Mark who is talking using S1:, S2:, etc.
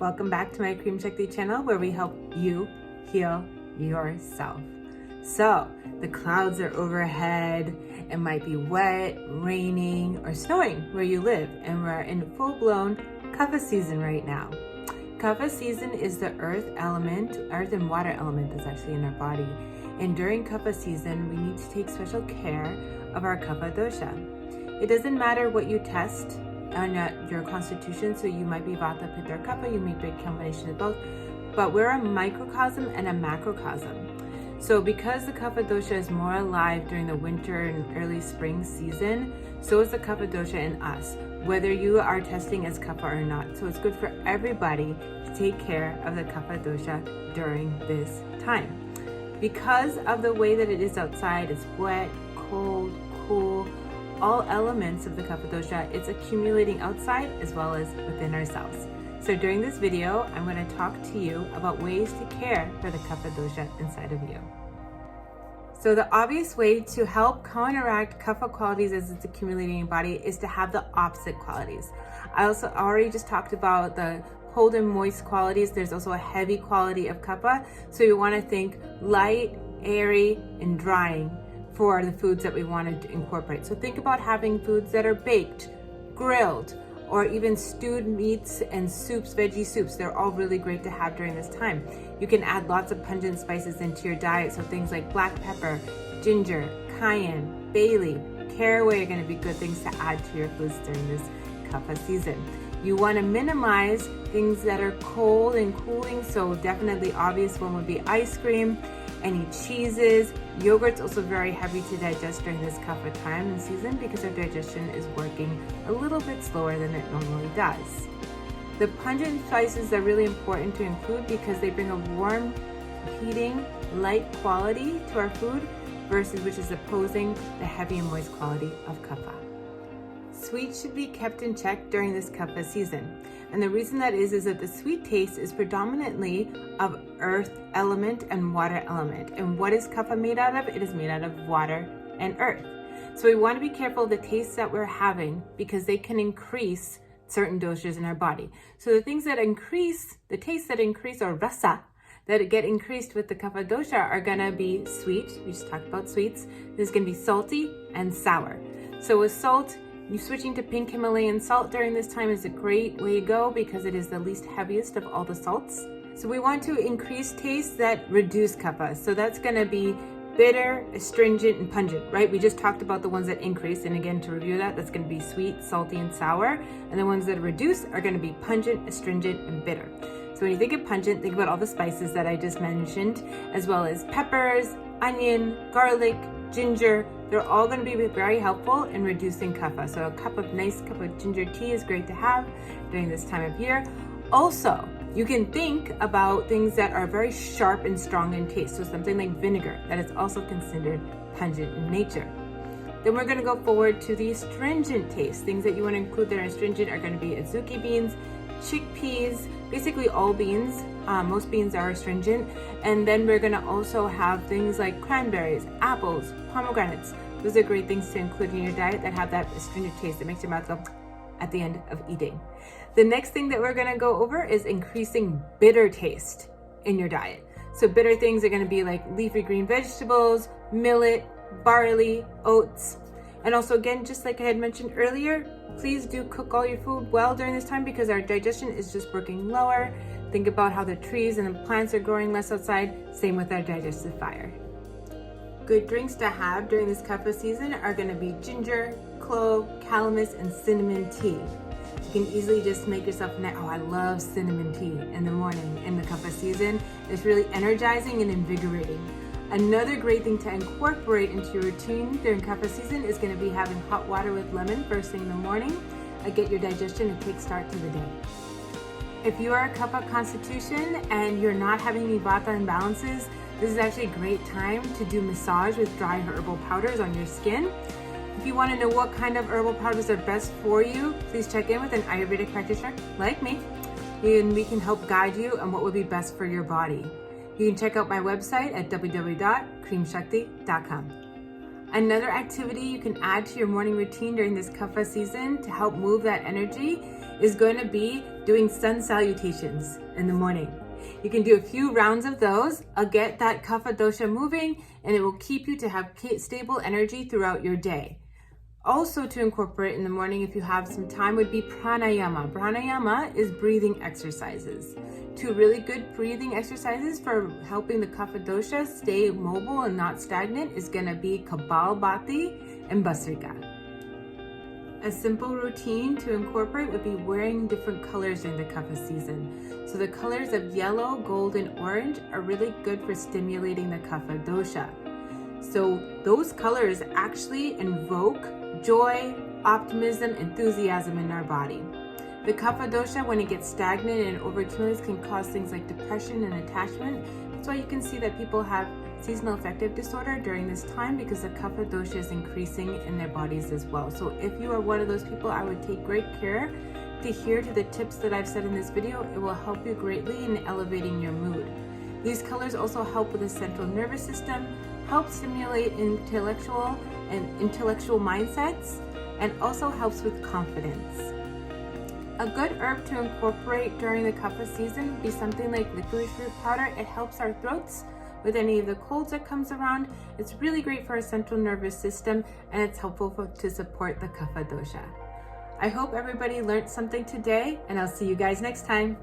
S1: Welcome back to my Cream Shakti channel where we help you heal yourself. So the clouds are overhead. It might be wet, raining, or snowing where you live, and we're in full-blown Kapha season right now. Kapha season is the earth and water element that's actually in our body. And during Kapha season, we need to take special care of our Kapha dosha. It doesn't matter what you test on your constitution, so you might be Vata, Pitta, or Kapha, you may be a combination of both, but we're a microcosm and a macrocosm. So because the Kapha dosha is more alive during the winter and early spring season, so is the Kapha dosha in us, whether you are testing as Kapha or not. So it's good for everybody to take care of the Kapha dosha during this time. Because of the way that it is outside, it's wet, cold, cool, all elements of the Kapha dosha, it's accumulating outside as well as within ourselves. So during this video, I'm going to talk to you about ways to care for the Kapha dosha inside of you. So the obvious way to help counteract Kapha qualities as it's accumulating in your body is to have the opposite qualities. I also already just talked about the cold and moist qualities. There's also a heavy quality of Kapha. So you want to think light, airy, and drying for the foods that we want to incorporate. So think about having foods that are baked, grilled, or even stewed meats and soups, veggie soups. They're all really great to have during this time. You can add lots of pungent spices into your diet. So things like black pepper, ginger, cayenne, bay leaf, caraway are going to be good things to add to your foods during this Kapha season. You want to minimize things that are cold and cooling. So definitely obvious one would be ice cream, any cheeses. Yogurt's also very heavy to digest during this Kapha time and season because our digestion is working a little bit slower than it normally does. The pungent spices are really important to include because they bring a warm, heating, light quality to our food versus which is opposing the heavy and moist quality of Kapha. Sweets should be kept in check during this Kapha season. And the reason that is that the sweet taste is predominantly of earth element and water element. And what is Kapha made out of? It is made out of water and earth. So we want to be careful of the tastes that we're having because they can increase certain doshas in our body. So the things that increase, the tastes that increase, or rasa, that get increased with the Kapha dosha are going to be sweet. We just talked about sweets. This is going to be salty and sour. So with salt, you switching to pink Himalayan salt during this time is a great way to go because it is the least heaviest of all the salts. So we want to increase tastes that reduce Kapha. So that's going to be bitter, astringent, and pungent, right? We just talked about the ones that increase. And again, to review that, that's going to be sweet, salty, and sour. And the ones that reduce are going to be pungent, astringent, and bitter. So when you think of pungent, think about all the spices that I just mentioned, as well as peppers, onion, garlic, ginger. They're all going to be very helpful in reducing Kapha. So a nice cup of ginger tea is great to have during this time of year. Also, you can think about things that are very sharp and strong in taste. So something like vinegar, that is also considered pungent in nature. Then we're going to go forward to the astringent taste. Things that you want to include that are astringent are going to be azuki beans, chickpeas, basically all beans. Most beans are astringent. And then we're going to also have things like cranberries, apples, pomegranates. Those are great things to include in your diet that have that astringent taste that makes your mouth go at the end of eating. The next thing that we're going to go over is increasing bitter taste in your diet. So bitter things are going to be like leafy green vegetables, millet, barley, oats. And also, again, just like I had mentioned earlier, please do cook all your food well during this time because our digestion is just working lower. Think about how the trees and the plants are growing less outside. Same with our digestive fire. Good drinks to have during this Kapha season are going to be ginger, clove, calamus, and cinnamon tea. You can easily just make yourself I love cinnamon tea in the morning in the Kapha season. It's really energizing and invigorating. Another great thing to incorporate into your routine during Kapha season is going to be having hot water with lemon first thing in the morning. Get your digestion a kickstart to the day. If you are a Kapha constitution and you're not having any Vata imbalances, this is actually a great time to do massage with dry herbal powders on your skin. If you want to know what kind of herbal powders are best for you, please check in with an Ayurvedic practitioner like me, and we can help guide you on what would be best for your body. You can check out my website at www.creamshakti.com. Another activity you can add to your morning routine during this Kapha season to help move that energy is going to be doing sun salutations in the morning. You can do a few rounds of those. I'll get that Kapha dosha moving, and it will keep you to have stable energy throughout your day. Also to incorporate in the morning, if you have some time, would be pranayama. Pranayama is breathing exercises. Two really good breathing exercises for helping the Kapha dosha stay mobile and not stagnant is going to be Kapalbhati and Bhastrika. A simple routine to incorporate would be wearing different colors during the Kapha season. So the colors of yellow, gold, and orange are really good for stimulating the Kapha dosha. So those colors actually invoke joy, optimism, enthusiasm in our body. The Kapha dosha, when it gets stagnant and overaccumulates, can cause things like depression and attachment. That's why you can see that people have seasonal affective disorder during this time, because the Kapha dosha is increasing in their bodies as well. So if you are one of those people, I would take great care to adhere to the tips that I've said in this video. It will help you greatly in elevating your mood. These colors also help with the central nervous system, help stimulate intellectual mindsets, and also helps with confidence. A good herb to incorporate during the Kapha season would be something like licorice root powder. It helps our throats with any of the colds that comes around. It's really great for our central nervous system, and it's helpful to support the Kapha dosha. I hope everybody learned something today, and I'll see you guys next time.